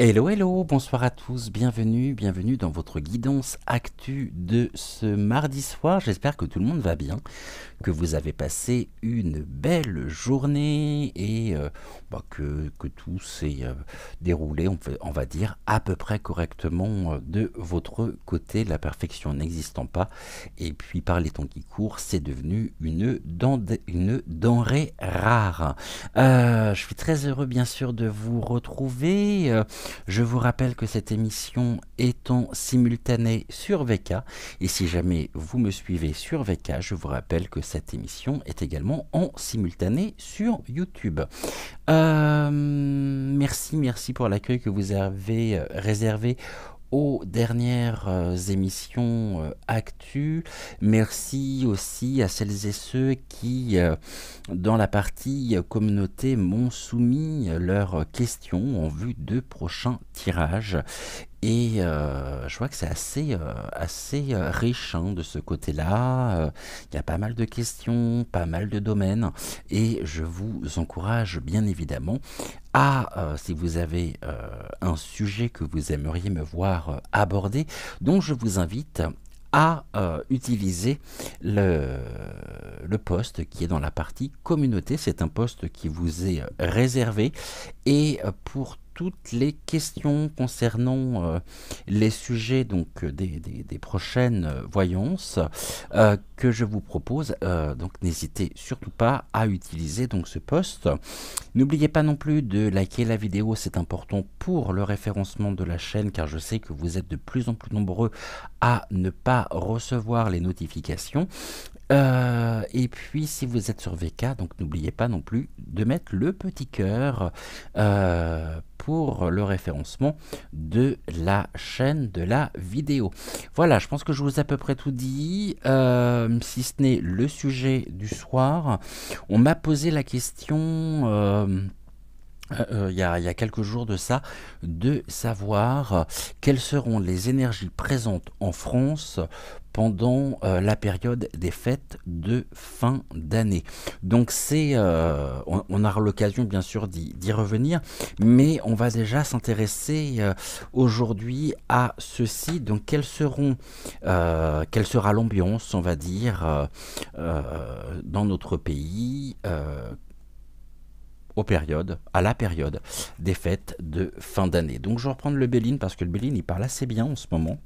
Hello, hello, bonsoir à tous, bienvenue dans votre guidance actu de ce mardi soir. J'espère que tout le monde va bien, que vous avez passé une belle journée et que tout s'est déroulé, on va dire, à peu près correctement de votre côté, la perfection n'existant pas. Et puis par les temps qui courent, c'est devenu une denrée rare. Je suis très heureux bien sûr de vous retrouver. Je vous rappelle que cette émission est en simultané sur VK. Et si jamais vous me suivez sur VK, je vous rappelle que cette émission est également en simultané sur YouTube. Merci pour l'accueil que vous avez réservé aux dernières émissions actu. Merci aussi à celles et ceux qui, dans la partie communauté, m'ont soumis leurs questions en vue de prochains tirages. Et je vois que c'est assez riche de ce côté-là. Il y a pas mal de questions, pas mal de domaines. Et je vous encourage bien évidemment à, si vous avez un sujet que vous aimeriez me voir aborder, donc je vous invite à utiliser le post qui est dans la partie communauté. C'est un post qui vous est réservé et pour toutes les questions concernant les sujets donc des prochaines voyances que je vous propose, donc n'hésitez surtout pas à utiliser donc ce post. N'oubliez pas non plus de liker la vidéo, c'est important pour le référencement de la chaîne car je sais que vous êtes de plus en plus nombreux à ne pas recevoir les notifications. Et puis si vous êtes sur VK, donc n'oubliez pas non plus de mettre le petit cœur pour le référencement de la chaîne de la vidéo. Voilà, je pense que je vous ai à peu près tout dit, si ce n'est le sujet du soir. On m'a posé la question il y a quelques jours de ça, de savoir quelles seront les énergies présentes en France pendant la période des fêtes de fin d'année. Donc on aura l'occasion bien sûr d'y revenir, mais on va déjà s'intéresser aujourd'hui à ceci. Donc quelle sera l'ambiance, on va dire, dans notre pays à la période des fêtes de fin d'année. Donc je vais reprendre le Béline parce que le Béline il parle assez bien en ce moment.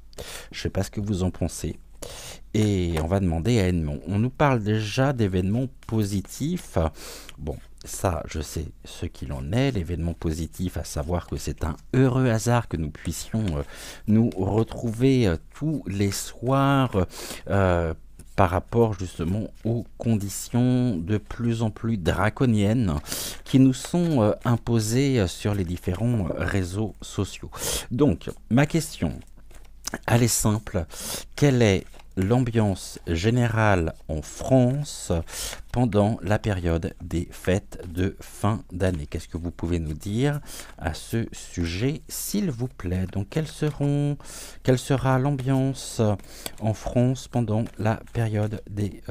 Je ne sais pas ce que vous en pensez. Et on va demander à Edmond. On nous parle déjà d'événements positifs. Bon, ça, je sais ce qu'il en est. L'événement positif, à savoir que c'est un heureux hasard que nous puissions nous retrouver tous les soirs par rapport justement aux conditions de plus en plus draconiennes qui nous sont imposées sur les différents réseaux sociaux. Donc, ma question, elle est simple. Quelle est l'ambiance générale en France pendant la période des fêtes de fin d'année? Qu'est-ce que vous pouvez nous dire à ce sujet, s'il vous plaît? Donc, quelle sera l'ambiance en France pendant la période des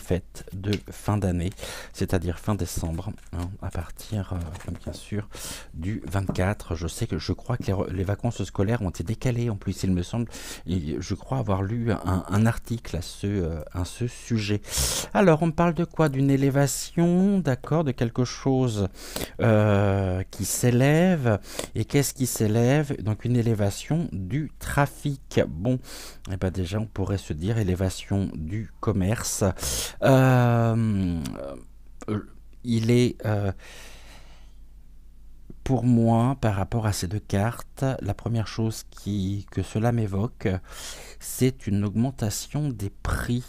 fêtes de fin d'année, c'est-à-dire fin décembre, à partir, bien sûr, du 24. Je crois que les vacances scolaires ont été décalées en plus, il me semble. Et je crois avoir lu un article à ce sujet. Alors, on parle de quoi? D'une élévation, d'accord, de quelque chose qui s'élève. Et qu'est-ce qui s'élève? Donc, une élévation du trafic. Bon, eh ben déjà, on pourrait se dire élévation du commerce. Il est... pour moi, par rapport à ces deux cartes, la première chose que cela m'évoque, c'est une augmentation des prix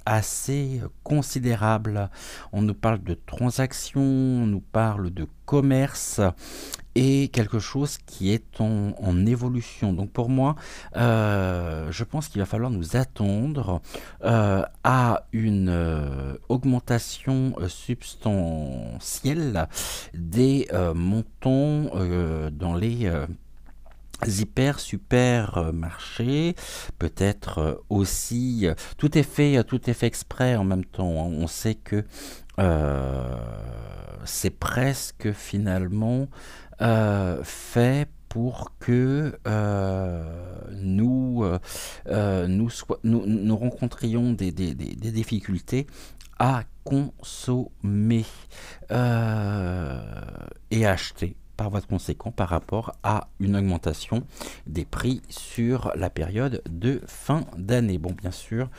assez considérable. On nous parle de transactions, on nous parle de commerce et quelque chose qui est en évolution. Donc pour moi, je pense qu'il va falloir nous attendre à une augmentation substantielle des montants dans les hyper super marché, peut-être aussi tout est fait exprès en même temps. On sait que c'est presque finalement fait pour que nous rencontrions des difficultés à consommer et acheter par voie de conséquent par rapport à une augmentation des prix sur la période de fin d'année. Bon, bien sûr,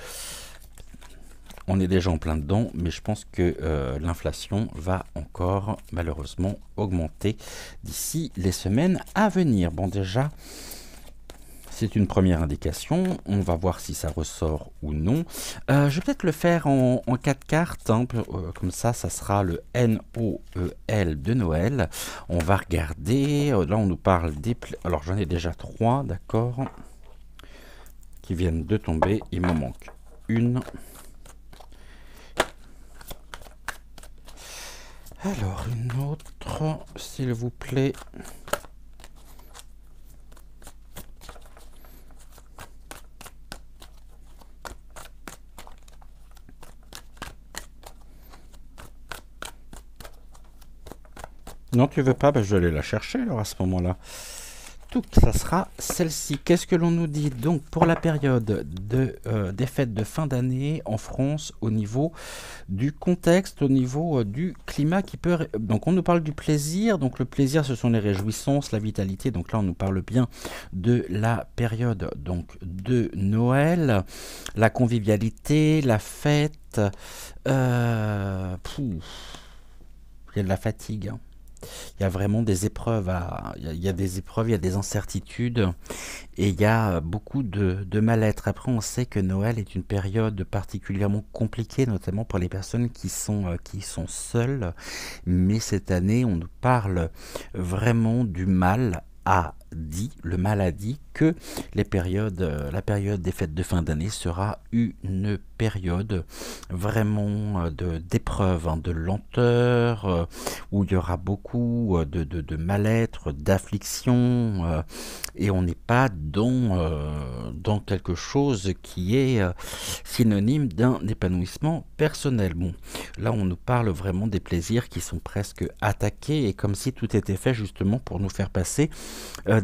on est déjà en plein dedans, mais je pense que l'inflation va encore malheureusement augmenter d'ici les semaines à venir. Bon, déjà, c'est une première indication. On va voir si ça ressort ou non. Je vais peut-être le faire en 4 cartes. Hein, comme ça sera le NOEL de Noël. On va regarder. Là, on nous parle des... Alors, j'en ai déjà 3, d'accord, qui viennent de tomber. Il m'en manque une. Alors, une autre, s'il vous plaît. Non, tu veux pas? Ben, je vais aller la chercher alors à ce moment-là. Tout, ça sera celle-ci. Qu'est-ce que l'on nous dit donc pour la période des fêtes de fin d'année en France au niveau du contexte, au niveau du climat qui peut... Donc on nous parle du plaisir. Donc le plaisir, ce sont les réjouissances, la vitalité. Donc là, on nous parle bien de la période donc de Noël, la convivialité, la fête. Il y a de la fatigue, hein. Il y a vraiment des épreuves, il y a des épreuves, il y a des incertitudes et il y a beaucoup de mal-être. Après, on sait que Noël est une période particulièrement compliquée, notamment pour les personnes qui sont seules. Mais cette année, on nous parle vraiment du mal le mal a dit que la période des fêtes de fin d'année sera une période vraiment d'épreuve, hein, de lenteur, où il y aura beaucoup de mal-être, d'affliction, et on n'est pas dans quelque chose qui est synonyme d'un épanouissement personnel. Bon, là on nous parle vraiment des plaisirs qui sont presque attaqués, et comme si tout était fait justement pour nous faire passer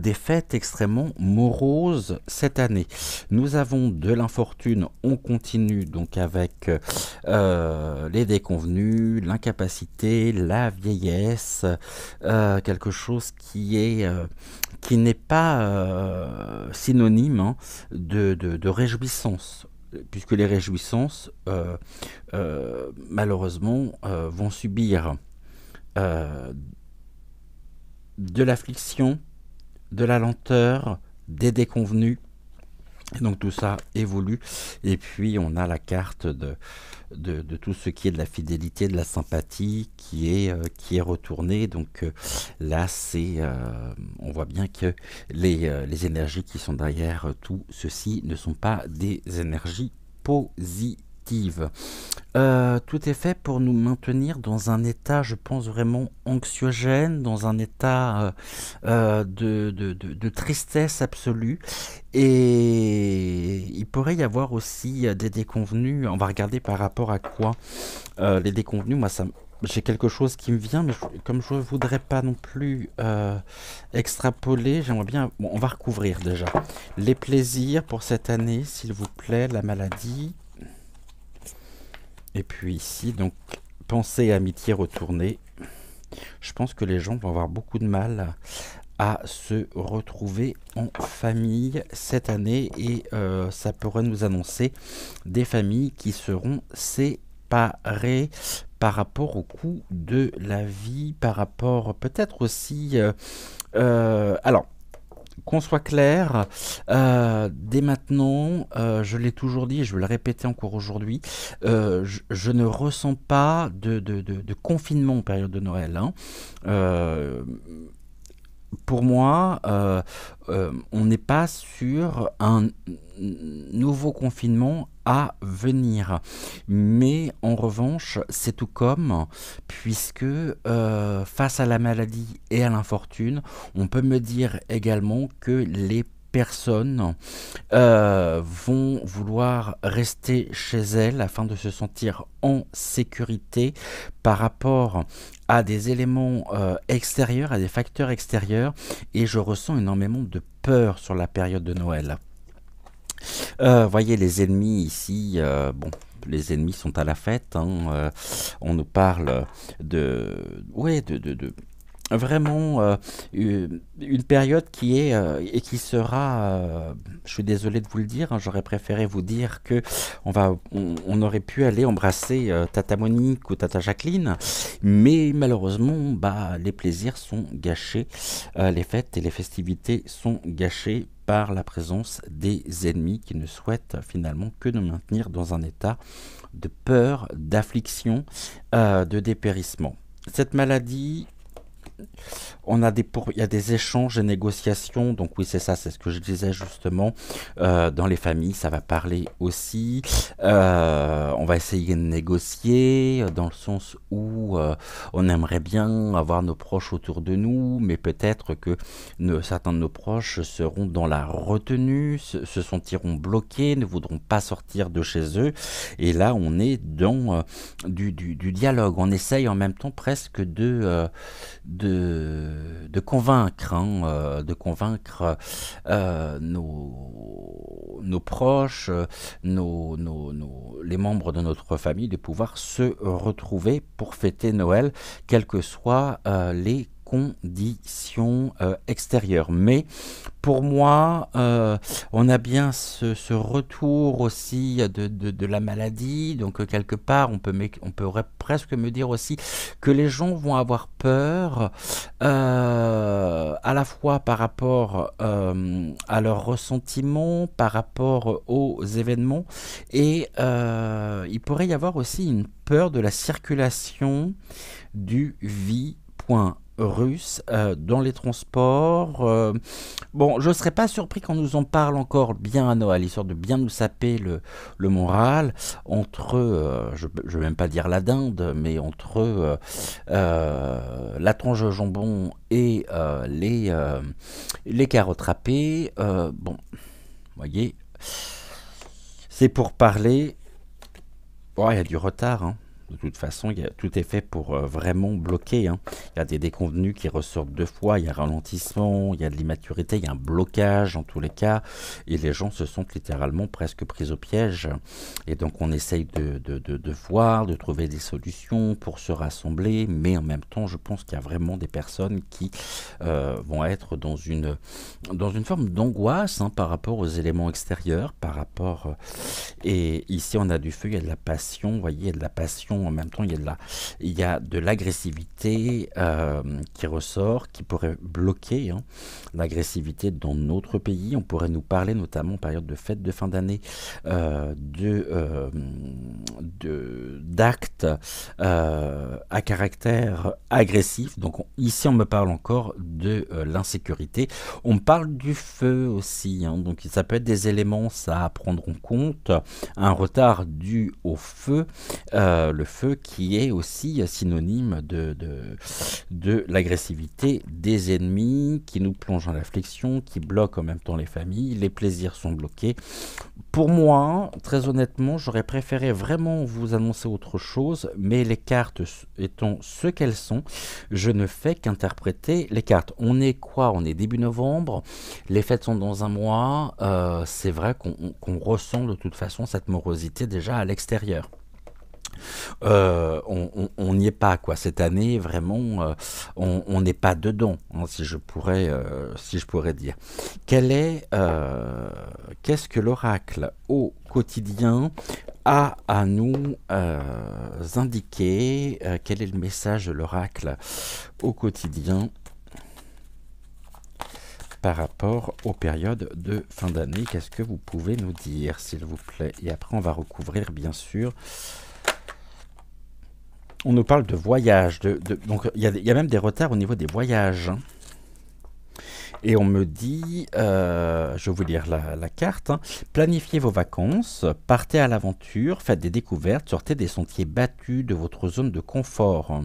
des fêtes extrêmement moroses cette année. Nous avons de l'infortune, on continue donc avec les déconvenus, l'incapacité, la vieillesse, quelque chose qui n'est pas synonyme, hein, de réjouissance, puisque les réjouissances malheureusement vont subir de l'affliction, de la lenteur, des déconvenus. Et donc tout ça évolue. Et puis on a la carte de tout ce qui est de la fidélité, de la sympathie qui est retournée. Donc là, on voit bien que les énergies qui sont derrière tout ceci ne sont pas des énergies positives. Tout est fait pour nous maintenir dans un état, je pense, vraiment anxiogène, dans un état de tristesse absolue. Et il pourrait y avoir aussi des déconvenus. On va regarder par rapport à quoi les déconvenus. Moi, j'ai quelque chose qui me vient, mais comme je ne voudrais pas non plus extrapoler, j'aimerais bien... Bon, on va recouvrir déjà. Les plaisirs pour cette année, s'il vous plaît, la maladie... Et puis ici, donc, pensée, amitié retournée. Je pense que les gens vont avoir beaucoup de mal à se retrouver en famille cette année. Et ça pourrait nous annoncer des familles qui seront séparées par rapport au coût de la vie, par rapport peut-être aussi... alors... Qu'on soit clair, dès maintenant, je l'ai toujours dit et je vais le répéter encore aujourd'hui, je ne ressens pas de confinement en période de Noël, hein. Pour moi, on n'est pas sur un nouveau confinement à venir. Mais en revanche, c'est tout comme, puisque face à la maladie et à l'infortune, on peut me dire également que les personnes vont vouloir rester chez elles afin de se sentir en sécurité par rapport à des éléments extérieurs, à des facteurs extérieurs, et je ressens énormément de peur sur la période de Noël. Voyez les ennemis ici, bon, les ennemis sont à la fête, hein, on nous parle de, ouais, vraiment une période qui est et qui sera, je suis désolé de vous le dire, hein, j'aurais préféré vous dire que on aurait pu aller embrasser Tata Monique ou Tata Jacqueline, mais malheureusement, bah, les plaisirs sont gâchés, les fêtes et les festivités sont gâchées par la présence des ennemis qui ne souhaitent finalement que nous maintenir dans un état de peur, d'affliction, de dépérissement. Cette maladie, il y a des échanges et négociations, donc oui c'est ça, c'est ce que je disais justement, dans les familles ça va parler aussi, on va essayer de négocier dans le sens où on aimerait bien avoir nos proches autour de nous, mais peut-être que certains de nos proches seront dans la retenue, se sentiront bloqués, ne voudront pas sortir de chez eux, et là on est dans du dialogue, on essaye en même temps presque de convaincre, hein, de convaincre nos proches, les membres de notre famille de pouvoir se retrouver pour fêter Noël, quelles que soient les conditions extérieures. Mais pour moi, on a bien ce retour aussi de la maladie, donc quelque part, on pourrait presque me dire aussi que les gens vont avoir peur, à la fois par rapport à leur ressentiment, par rapport aux événements, et il pourrait y avoir aussi une peur de la circulation du russe dans les transports. Bon, je ne serais pas surpris qu'on nous en parle encore bien à Noël, histoire de bien nous saper le moral entre, je ne vais même pas dire la dinde, mais entre la tranche de jambon et les carottes râpées. Bon, voyez, c'est pour parler. Bon, il y a du retard, hein. De toute façon, tout est fait pour vraiment bloquer, hein. Il y a des déconvenus qui ressortent deux fois, il y a un ralentissement, il y a de l'immaturité, il y a un blocage en tous les cas, et les gens se sentent littéralement presque pris au piège. Et donc on essaye de voir, de trouver des solutions pour se rassembler, mais en même temps, je pense qu'il y a vraiment des personnes qui vont être dans une forme d'angoisse, hein, par rapport aux éléments extérieurs, par rapport... et ici, on a du feu, il y a de la passion, vous voyez, il y a de la passion, en même temps, il y a de l'agressivité qui ressort, qui pourrait bloquer, hein, l'agressivité dans notre pays. On pourrait nous parler, notamment en période de fête de fin d'année, d'actes à caractère agressif. Donc ici, on me parle encore de l'insécurité. On me parle du feu aussi, hein, donc ça peut être des éléments ça, à prendre en compte. Un retard dû au feu, le feu qui est aussi synonyme de l'agressivité des ennemis, qui nous plonge en réflexion, qui bloque en même temps les familles, les plaisirs sont bloqués. Pour moi, très honnêtement, j'aurais préféré vraiment vous annoncer autre chose, mais les cartes étant ce qu'elles sont, je ne fais qu'interpréter les cartes. On est quoi? On est début novembre, les fêtes sont dans un mois, c'est vrai qu'on ressent de toute façon cette morosité déjà à l'extérieur. On n'y est pas, quoi. Cette année, vraiment, on n'est pas dedans, hein, si je pourrais dire. Qu'est-ce que l'oracle au quotidien a à nous indiquer? Quel est le message de l'oracle au quotidien par rapport aux périodes de fin d'année? Qu'est-ce que vous pouvez nous dire, s'il vous plaît? Et après, on va recouvrir, bien sûr. On nous parle de voyage, donc il y a même des retards au niveau des voyages. Et on me dit, je vais vous lire la carte, hein. Planifiez vos vacances, partez à l'aventure, faites des découvertes, sortez des sentiers battus de votre zone de confort.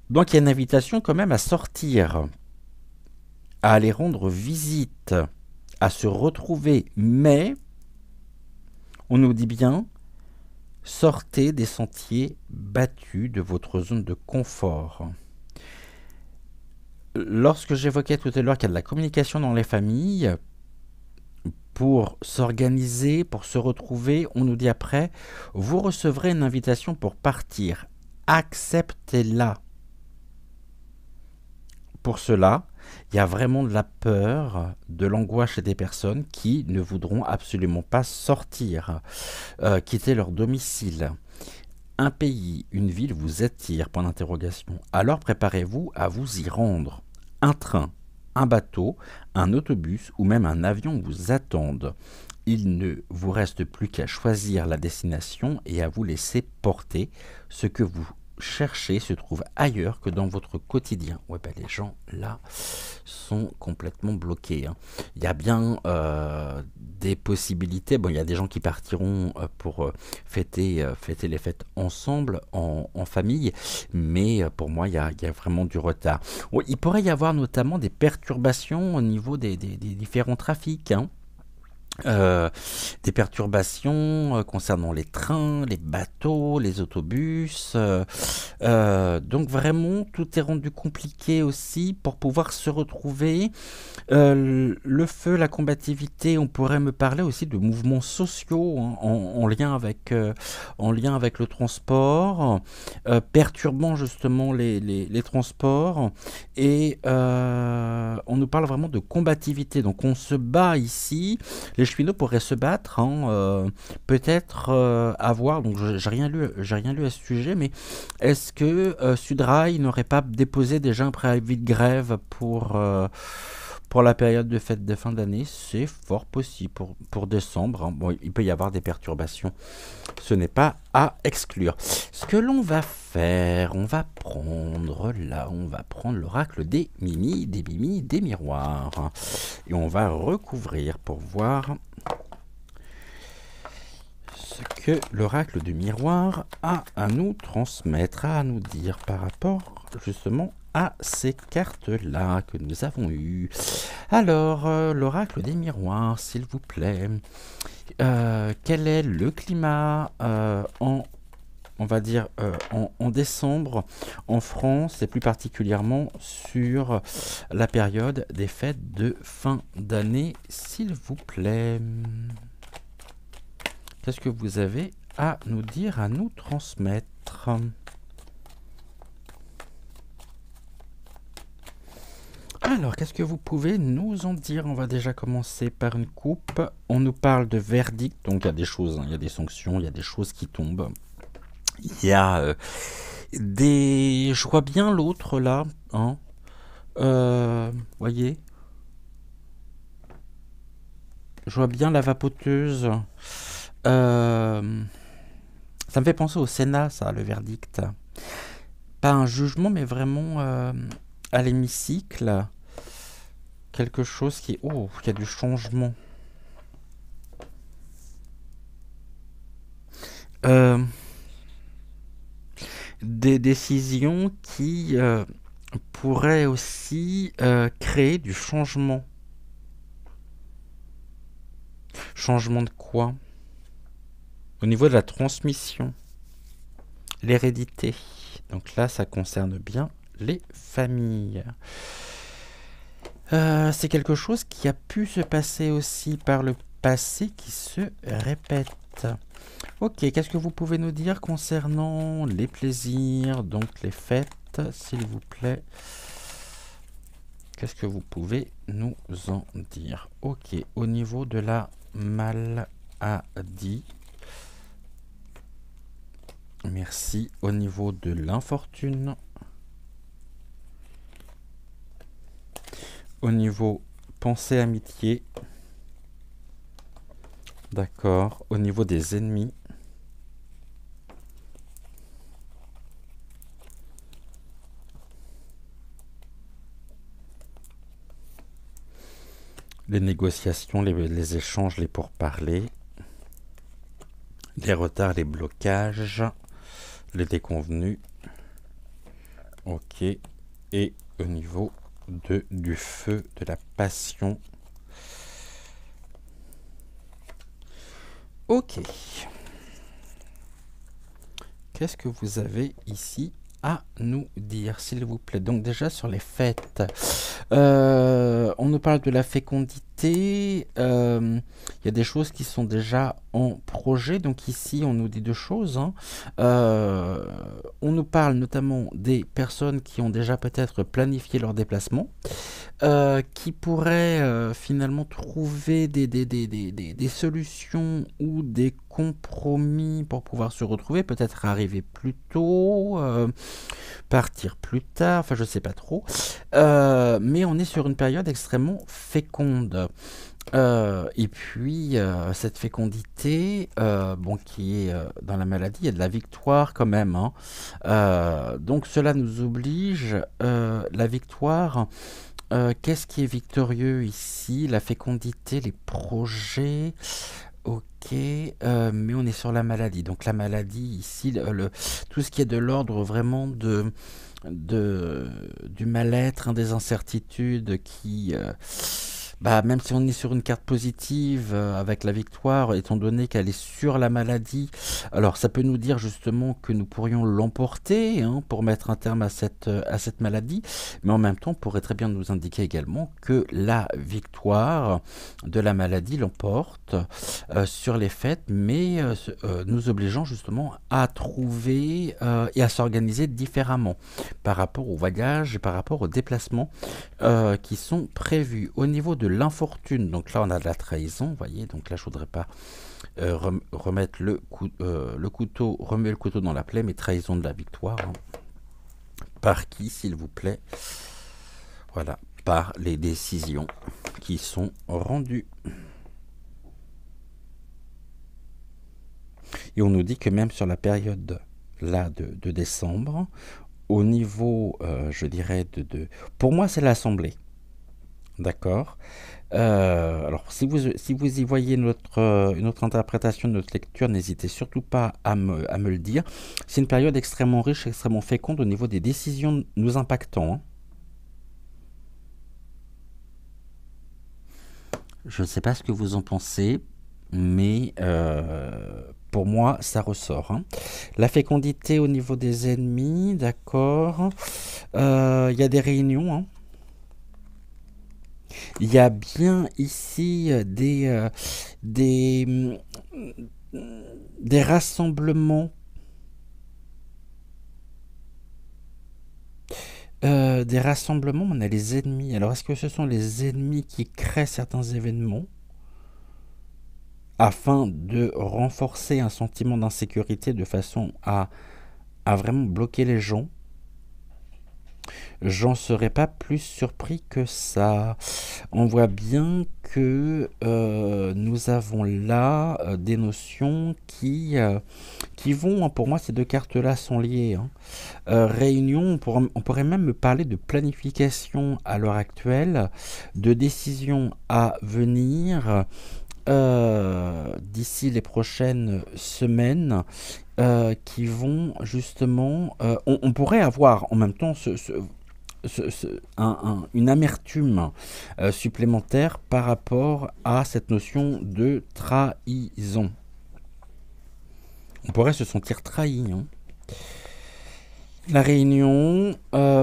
Donc il y a une invitation quand même à sortir à aller rendre visite, à se retrouver, mais on nous dit bien, sortez des sentiers battus de votre zone de confort. Lorsque j'évoquais tout à l'heure qu'il y a de la communication dans les familles, pour s'organiser, pour se retrouver, on nous dit après, vous recevrez une invitation pour partir. Acceptez-la. Pour cela, il y a vraiment de la peur, de l'angoisse chez des personnes qui ne voudront absolument pas sortir, quitter leur domicile. Un pays, une ville vous attire, point d'interrogation. Alors préparez-vous à vous y rendre. Un train, un bateau, un autobus ou même un avion vous attendent. Il ne vous reste plus qu'à choisir la destination et à vous laisser porter. Ce que vous cherchez se trouve ailleurs que dans votre quotidien. Ouais, ben les gens là sont complètement bloqués, hein. Il y a bien des possibilités. Bon, il y a des gens qui partiront pour fêter les fêtes ensemble, en famille, mais pour moi, il y a vraiment du retard. Ouais, il pourrait y avoir notamment des perturbations au niveau des différents trafics, hein. Des perturbations concernant les trains, les bateaux, les autobus. Donc vraiment, tout est rendu compliqué aussi pour pouvoir se retrouver. Le feu, la combativité, on pourrait me parler aussi de mouvements sociaux, hein, en lien avec le transport, perturbant justement les transports. Et on nous parle vraiment de combativité. Donc on se bat ici. Les cheminots pourraient se battre, hein, peut-être avoir, donc j'ai rien lu à ce sujet, mais est-ce que Sudrail n'aurait pas déposé déjà un préavis de grève pour la période de fête de fin d'année? C'est fort possible pour décembre, hein. Bon, il peut y avoir des perturbations, ce n'est pas à exclure. Ce que l'on va faire, on va prendre l'oracle des mimis, des miroirs, hein, et on va recouvrir pour voir ce que l'oracle du miroir a à nous transmettre, a à nous dire par rapport justement à ces cartes-là que nous avons eues. Alors, l'oracle des miroirs, s'il vous plaît. Quel est le climat on va dire, en décembre en France, et plus particulièrement sur la période des fêtes de fin d'année, s'il vous plaît? Qu'est-ce que vous avez à nous dire, à nous transmettre? Alors, qu'est-ce que vous pouvez nous en dire? On va déjà commencer par une coupe. On nous parle de verdict, donc il y a des choses, hein, il y a des sanctions, il y a des choses qui tombent. Il y a des... Je vois bien l'autre là, hein. Voyez? Je vois bien la vapoteuse. Ça me fait penser au Sénat, ça, le verdict. Pas un jugement, mais vraiment à l'hémicycle. Quelque chose qui... Oh, il y a du changement. Des décisions qui pourraient aussi créer du changement. Changement de quoi? Au niveau de la transmission, l'hérédité. Donc là, ça concerne bien les familles. C'est quelque chose qui a pu se passer aussi par le passé, qui se répète. Ok, qu'est-ce que vous pouvez nous dire concernant les plaisirs, donc les fêtes, s'il vous plaît? Qu'est-ce que vous pouvez nous en dire? Ok, au niveau de la maladie, merci. Au niveau de l'infortune, au niveau pensée amitié, d'accord. Au niveau des ennemis, les négociations, les échanges, les pourparlers, les retards, les blocages, les déconvenus. Ok. Et au niveau du feu, de la passion. Ok. Qu'est-ce que vous avez ici à nous dire, s'il vous plaît? Donc déjà sur les fêtes, on nous parle de la fécondité. Il y a des choses qui sont déjà en projet. Donc ici, on nous dit deux choses, hein. Euh, on nous parle notamment des personnes qui ont déjà peut-être planifié leur déplacement, qui pourraient finalement trouver des solutions ou des compromis pour pouvoir se retrouver, peut-être arriver plus tôt, partir plus tard, enfin je sais pas trop. Mais on est sur une période extrêmement féconde. Et puis, cette fécondité, bon, qui est dans la maladie, il y a de la victoire quand même, hein. Donc cela nous oblige, la victoire, qu'est-ce qui est victorieux ici? La fécondité, les projets, ok, mais on est sur la maladie. Donc la maladie ici, tout ce qui est de l'ordre vraiment de, du mal-être, hein, des incertitudes qui, bah, même si on est sur une carte positive avec la victoire, étant donné qu'elle est sur la maladie, alors ça peut nous dire justement que nous pourrions l'emporter, hein, pour mettre un terme à cette maladie, mais en même temps, on pourrait très bien nous indiquer également que la victoire de la maladie l'emporte sur les fêtes, mais nous obligeant justement à trouver et à s'organiser différemment par rapport au voyage et par rapport aux déplacements qui sont prévus. Au niveau de l'infortune, donc là on a de la trahison, vous voyez, donc là je voudrais pas remettre le couteau, remuer le couteau dans la plaie, mais trahison de la victoire, hein. Par qui, s'il vous plaît? Voilà, par les décisions qui sont rendues. Et on nous dit que même sur la période là de décembre, au niveau, je dirais, pour moi c'est l'Assemblée. D'accord. Alors, si vous y voyez une autre interprétation de notre lecture, n'hésitez surtout pas à me le dire. C'est une période extrêmement riche, extrêmement féconde au niveau des décisions nous impactant, hein. Je ne sais pas ce que vous en pensez, mais pour moi, ça ressort, hein. La fécondité au niveau des ennemis, d'accord. Il y a des réunions, hein. Il y a bien ici des, des rassemblements, on a les ennemis. Alors, est-ce que ce sont les ennemis qui créent certains événements afin de renforcer un sentiment d'insécurité de façon à vraiment bloquer les gens? J'en serais pas plus surpris que ça. On voit bien que nous avons là des notions qui vont, hein, pour moi ces deux cartes-là sont liées, hein. Réunion, on pourrait même me parler de planification à l'heure actuelle, de décisions à venir d'ici les prochaines semaines, qui vont justement... on pourrait avoir en même temps une amertume supplémentaire par rapport à cette notion de trahison. On pourrait se sentir trahi, hein. La réunion,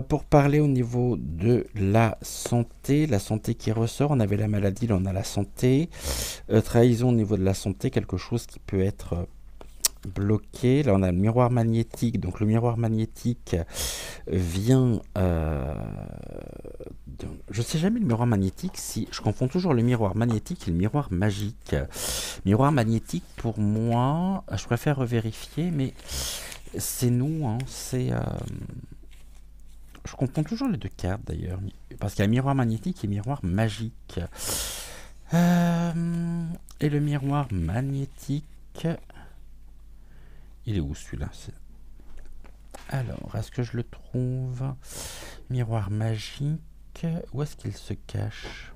pour parler au niveau de la santé qui ressort, on avait la maladie, là on a la santé, trahison au niveau de la santé, quelque chose qui peut être bloqué. Là on a le miroir magnétique, donc le miroir magnétique vient je sais jamais le miroir magnétique, si je confonds toujours le miroir magnétique et le miroir magique. Miroir magnétique, pour moi, je préfère revérifier, mais c'est nous, hein, je confonds toujours les deux cartes d'ailleurs, parce qu'il y a miroir magnétique et miroir magique. Et le miroir magnétique, il est où celui-là? Alors, est-ce que je le trouve? Miroir magique, où est-ce qu'il se cache?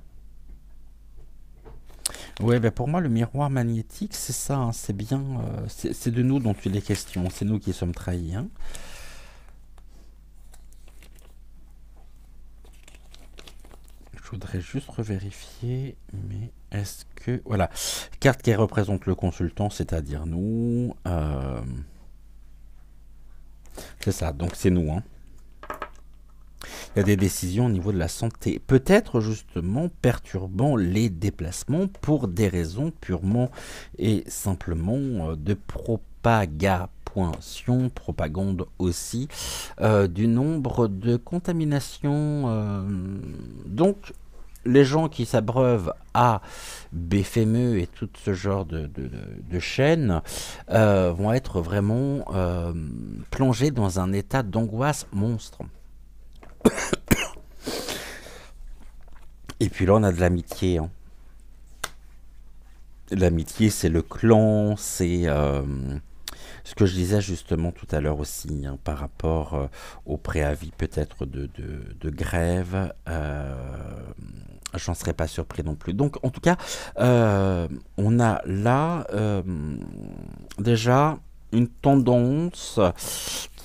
Ouais, ben pour moi, le miroir magnétique, c'est ça, hein, c'est bien, c'est de nous dont il est question, c'est nous qui sommes trahis, hein. Je voudrais juste revérifier, mais est-ce que... Voilà, carte qui représente le consultant, c'est-à-dire nous. C'est ça, donc c'est nous. Hein. Il y a des décisions au niveau de la santé, peut-être justement perturbant les déplacements pour des raisons purement et simplement de propagande aussi, du nombre de contaminations. Donc, les gens qui s'abreuvent à BFME et tout ce genre de chaînes vont être vraiment plongés dans un état d'angoisse monstre. Et puis là, on a de l'amitié. Hein. L'amitié, c'est le clan, c'est ce que je disais justement tout à l'heure aussi, hein, par rapport au préavis peut-être de grève. J'en serais pas surpris non plus. Donc, en tout cas, on a là déjà une tendance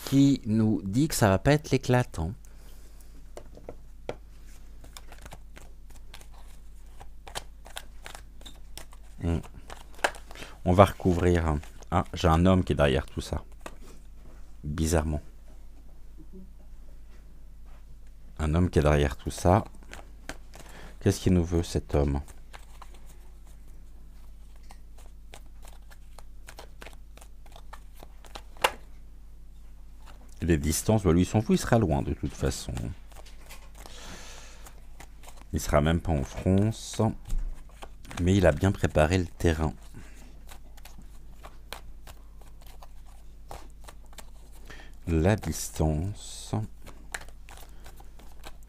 qui nous dit que ça va pas être l'éclatant. On va recouvrir. Ah, j'ai un homme qui est derrière tout ça. Bizarrement. Un homme qui est derrière tout ça. Qu'est-ce qu'il nous veut, cet homme? Les distances, bah lui, il s'en fout, il sera loin de toute façon. Il sera même pas en France. Mais il a bien préparé le terrain. La distance,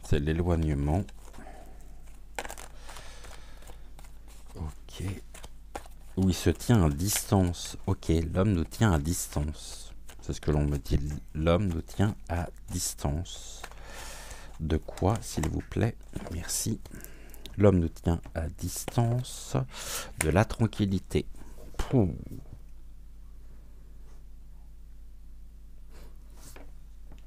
c'est l'éloignement. Ok. Où il se tient à distance. Ok, l'homme nous tient à distance. C'est ce que l'on me dit. L'homme nous tient à distance. De quoi, s'il vous plaît? Merci. L'homme nous tient à distance de la tranquillité. Pouh.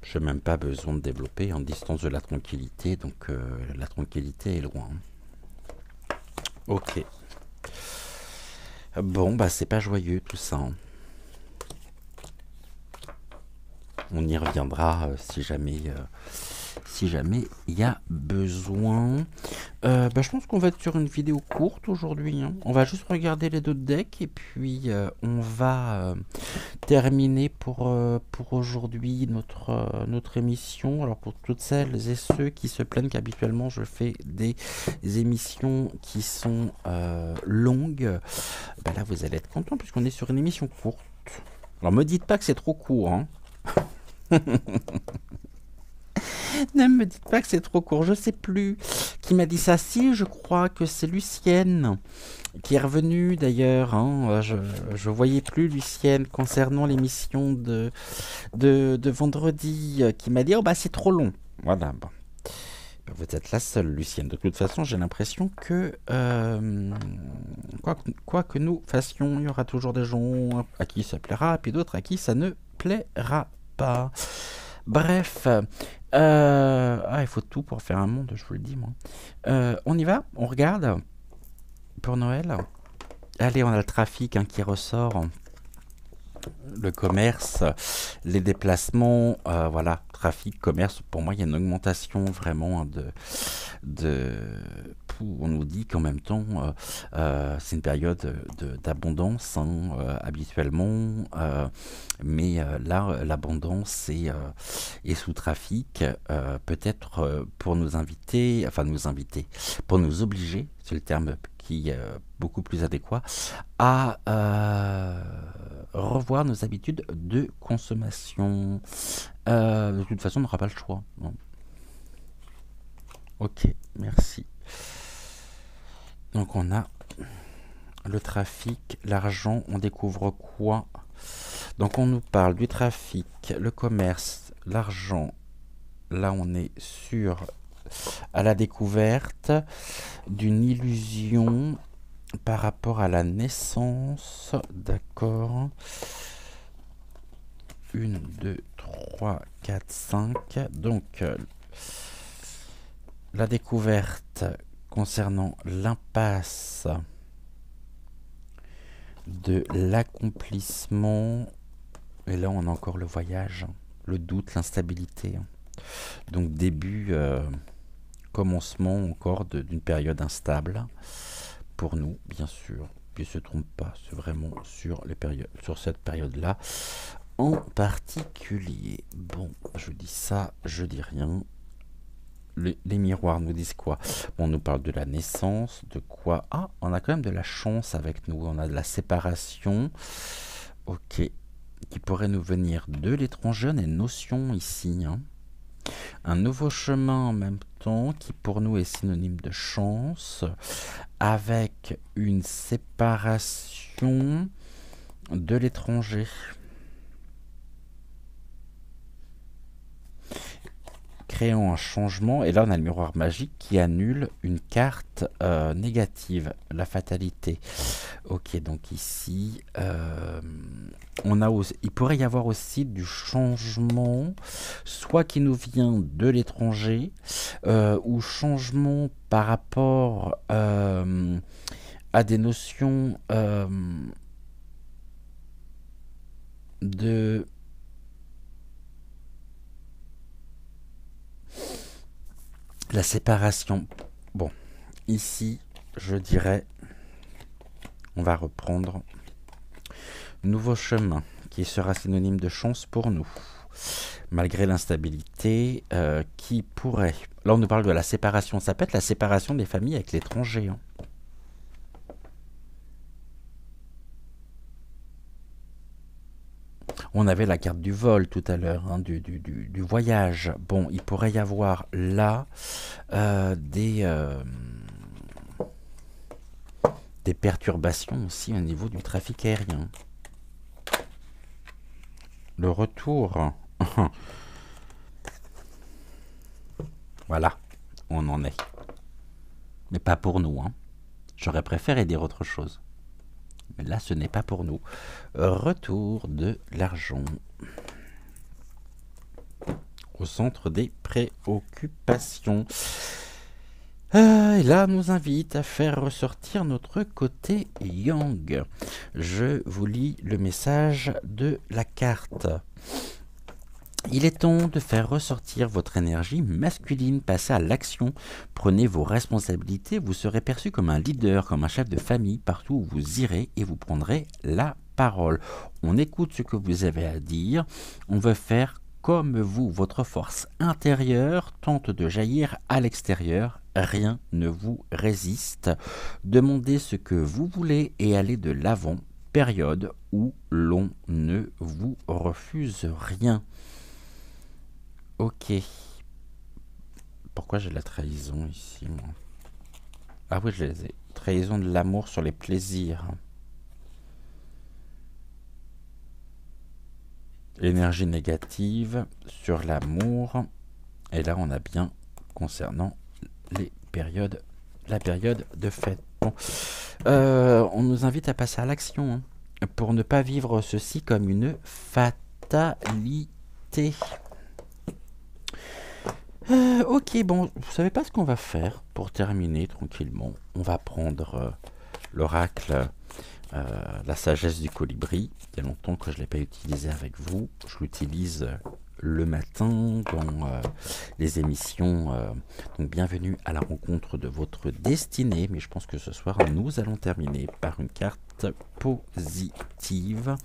Je n'ai même pas besoin de développer en distance de la tranquillité, donc la tranquillité est loin. Ok. Bon, bah c'est pas joyeux tout ça. Hein. On y reviendra si jamais il y a besoin. Je pense qu'on va être sur une vidéo courte aujourd'hui. Hein. On va juste regarder les deux decks et puis on va terminer pour aujourd'hui notre émission. Alors pour toutes celles et ceux qui se plaignent qu'habituellement je fais des émissions qui sont longues, là vous allez être contents puisqu'on est sur une émission courte. Alors me dites pas que c'est trop court. Hein. Ne me dites pas que c'est trop court, je sais plus qui m'a dit ça. Si, je crois que c'est Lucienne qui est revenue d'ailleurs. Hein. Je voyais plus Lucienne concernant l'émission de vendredi qui m'a dit oh bah c'est trop long. Voilà. Bon. Vous êtes la seule, Lucienne. De toute façon, j'ai l'impression que quoi que nous fassions, il y aura toujours des gens à qui ça plaira, et puis d'autres à qui ça ne plaira pas. Bref, il faut tout pour faire un monde, je vous le dis moi. On y va, on regarde pour Noël. Allez, on a le trafic qui ressort, le commerce, les déplacements, voilà, trafic, commerce. Pour moi, il y a une augmentation vraiment on nous dit qu'en même temps, c'est une période d'abondance habituellement, mais là, l'abondance est sous trafic, peut-être pour nous inviter, pour nous obliger, c'est le terme qui est beaucoup plus adéquat, à revoir nos habitudes de consommation. De toute façon, on n'aura pas le choix. Non. Ok, merci. Donc on a le trafic, l'argent, on découvre quoi? Donc on nous parle du trafic, le commerce, l'argent. Là on est à la découverte d'une illusion par rapport à la naissance. D'accord. 1, 2, 3, 4, 5. Donc la découverte concernant l'impasse de l'accomplissement. Et là, on a encore le voyage, le doute, l'instabilité. Donc, début, commencement encore d'une période instable pour nous, bien sûr. Puis, ne se trompe pas, c'est vraiment sur cette période-là en particulier. Bon, je dis ça, je dis rien. Les miroirs nous disent quoi? Bon, on nous parle de la naissance, de quoi? Ah, on a quand même de la chance avec nous. On a de la séparation. Ok. Qui pourrait nous venir de l'étranger. On a une notion ici. Hein. Un nouveau chemin en même temps qui pour nous est synonyme de chance. Avec une séparation de l'étranger. Créant un changement, et là on a le miroir magique qui annule une carte négative, la fatalité. Ok, donc ici, on a aussi, il pourrait y avoir aussi du changement, soit qui nous vient de l'étranger, ou changement par rapport à des notions de... La séparation. Bon, ici, je dirais, on va reprendre nouveau chemin qui sera synonyme de chance pour nous. Malgré l'instabilité qui pourrait... Là, on nous parle de la séparation. Ça peut être la séparation des familles avec l'étranger. Hein. On avait la carte du vol tout à l'heure, hein, du voyage. Bon, il pourrait y avoir là des perturbations aussi au niveau du trafic aérien. Le retour. Voilà, on en est. Mais pas pour nous. Hein. J'aurais préféré dire autre chose. Mais là, ce n'est pas pour nous. Retour de l'argent au centre des préoccupations. Et là, nous invite à faire ressortir notre côté yang. Je vous lis le message de la carte. Il est temps de faire ressortir votre énergie masculine, passez à l'action, prenez vos responsabilités, vous serez perçu comme un leader, comme un chef de famille, partout où vous irez et vous prendrez la parole. On écoute ce que vous avez à dire, on veut faire comme vous, votre force intérieure tente de jaillir à l'extérieur, rien ne vous résiste. Demandez ce que vous voulez et allez de l'avant, période où l'on ne vous refuse rien. Ok. Pourquoi j'ai la trahison ici, moi? Ah oui, je les ai. Trahison de l'amour sur les plaisirs. Énergie négative sur l'amour. Et là, on a bien concernant les périodes, la période de fête. Bon. On nous invite à passer à l'action, hein, pour ne pas vivre ceci comme une fatalité. Ok, bon, vous savez pas ce qu'on va faire pour terminer tranquillement. On va prendre l'oracle, la sagesse du colibri. Il y a longtemps que je ne l'ai pas utilisé avec vous. Je l'utilise le matin dans les émissions. Donc bienvenue à la rencontre de votre destinée. Mais je pense que ce soir, nous allons terminer par une carte positive.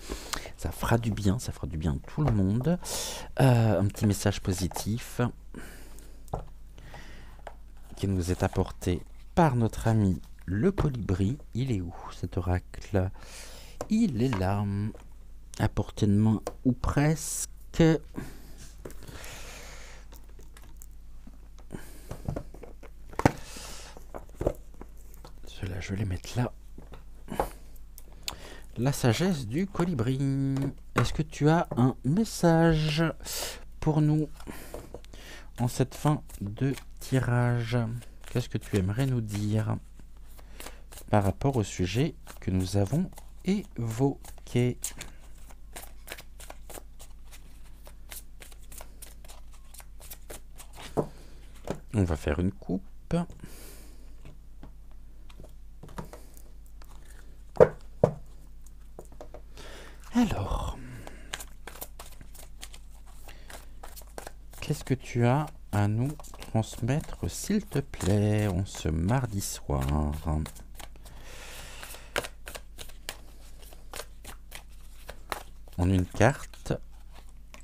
Ça fera du bien à tout le monde. Un petit message positif qui nous est apporté par notre ami le colibri. Il est où cet oracle? Il est là, à portée de main ou presque. Cela, je vais les mettre là. La sagesse du colibri. Est-ce que tu as un message pour nous en cette fin de tirage? Qu'est-ce que tu aimerais nous dire par rapport au sujet que nous avons évoqué? On va faire une coupe. Alors, qu'est-ce que tu as à nous transmettre, s'il te plaît, en ce mardi soir? En une carte,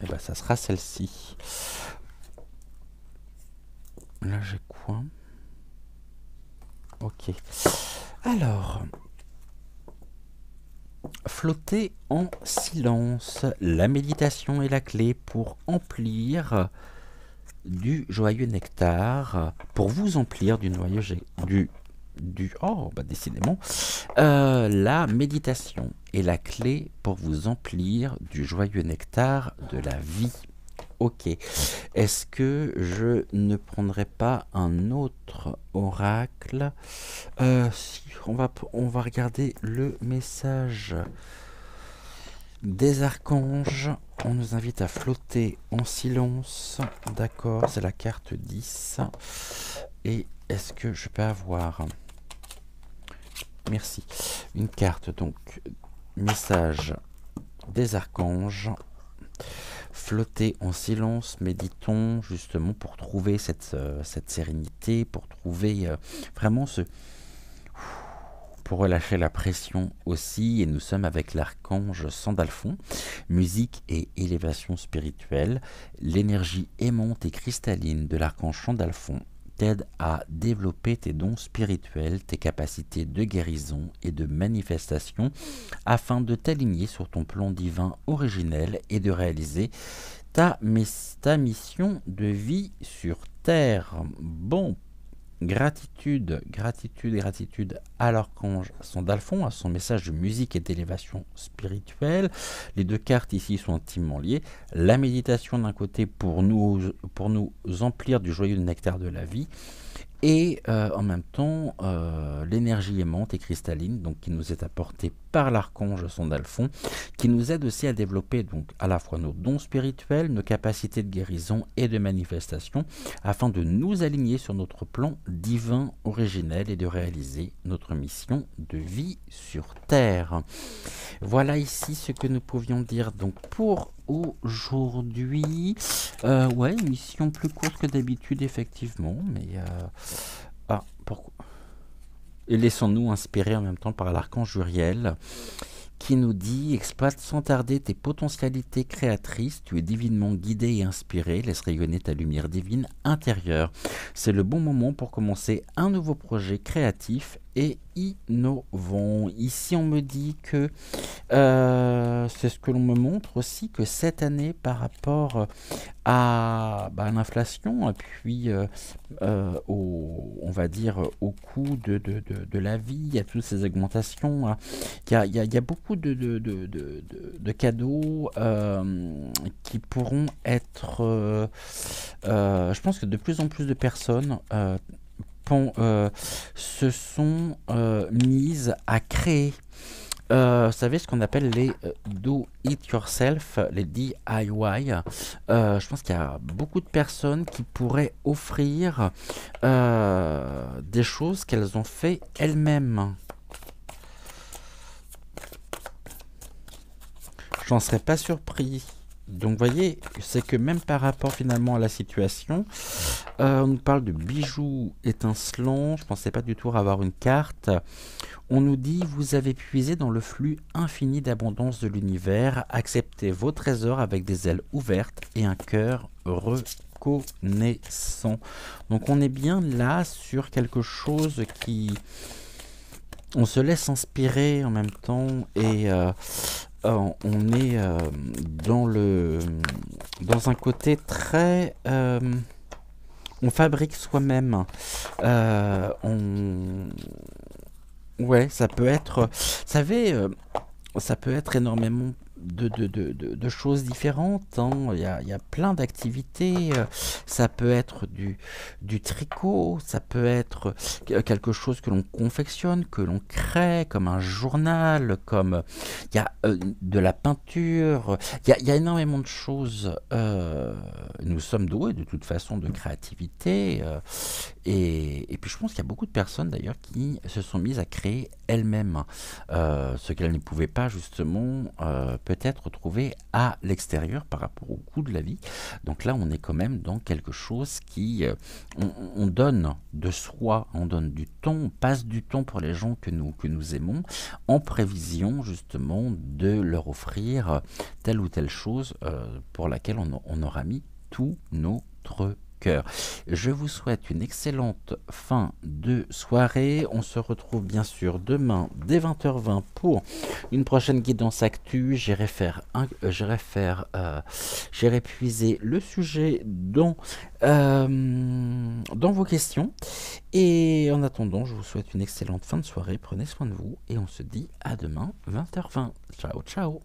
et ben ça sera celle-ci. Là j'ai quoi? Ok. Alors, flotter en silence. La méditation est la clé pour emplir du joyeux nectar, pour vous emplir du noyau oh bah décidément, la méditation est la clé pour vous emplir du joyeux nectar de la vie. Ok. Est-ce que je ne prendrai pas un autre oracle? Si, on va regarder le message des archanges. On nous invite à flotter en silence. D'accord, c'est la carte 10. Et est-ce que je peux avoir... Merci. Une carte, donc, message des archanges. Flotter en silence, méditons justement pour trouver cette sérénité, pour trouver vraiment pour relâcher la pression aussi. Et nous sommes avec l'archange Sandalphon, musique et élévation spirituelle. L'énergie aimante et cristalline de l'archange Sandalphon t'aide à développer tes dons spirituels, tes capacités de guérison et de manifestation afin de t'aligner sur ton plan divin originel et de réaliser ta mission de vie sur Terre. Bon, gratitude à l'archange Sandalphon, à son message de musique et d'élévation spirituelle. Les deux cartes ici sont intimement liées. La méditation d'un côté pour nous emplir du joyeux nectar de la vie, et en même temps l'énergie aimante et cristalline, donc qui nous est apportée par l'archange Sandalphon, qui nous aide aussi à développer donc à la fois nos dons spirituels, nos capacités de guérison et de manifestation, afin de nous aligner sur notre plan divin originel et de réaliser notre mission de vie sur Terre. Voilà ici ce que nous pouvions dire donc pour aujourd'hui. Ouais, une mission plus courte que d'habitude, effectivement, mais pourquoi? Et laissons-nous inspirer en même temps par l'archange Uriel, qui nous dit: exploite sans tarder tes potentialités créatrices, tu es divinement guidé et inspiré, laisse rayonner ta lumière divine intérieure. C'est le bon moment pour commencer un nouveau projet créatif et innovant. Ici on me dit que c'est ce que l'on me montre aussi, que cette année par rapport à l'inflation et puis on va dire au coût de la vie, à toutes ces augmentations, hein, il y a beaucoup de cadeaux qui pourront être je pense que de plus en plus de personnes se sont mises à créer. Vous savez ce qu'on appelle les do-it-yourself, les DIY. Je pense qu'il y a beaucoup de personnes qui pourraient offrir des choses qu'elles ont fait elles-mêmes. J'en serais pas surpris. Donc vous voyez, c'est que même par rapport finalement à la situation, on nous parle de bijoux étincelants. Je ne pensais pas du tout avoir une carte. On nous dit: vous avez puisé dans le flux infini d'abondance de l'univers, acceptez vos trésors avec des ailes ouvertes et un cœur reconnaissant. Donc on est bien là sur quelque chose qui... On se laisse inspirer en même temps et on est dans un côté très... on fabrique soi-même. Ouais, ça peut être... Vous savez, ça peut être énormément de choses différentes, hein. Il y a plein d'activités. Ça peut être du tricot, ça peut être quelque chose que l'on confectionne, que l'on crée, comme un journal, comme il y a de la peinture. Il y a énormément de choses. Nous sommes doués de toute façon de créativité. Et puis je pense qu'il y a beaucoup de personnes d'ailleurs qui se sont mises à créer elles-mêmes ce qu'elles ne pouvaient pas justement peut-être trouver à l'extérieur par rapport au coût de la vie. Donc là, on est quand même dans quelque chose qui... on donne de soi, on donne du temps, on passe du temps pour les gens que nous aimons, en prévision justement de leur offrir telle ou telle chose pour laquelle on aura mis tout notre cœur. Je vous souhaite une excellente fin de soirée. On se retrouve bien sûr demain dès 20h20 pour une prochaine guidance actu. J'irai puiser le sujet dans vos questions. Et en attendant, je vous souhaite une excellente fin de soirée. Prenez soin de vous et on se dit à demain 20h20. Ciao, ciao.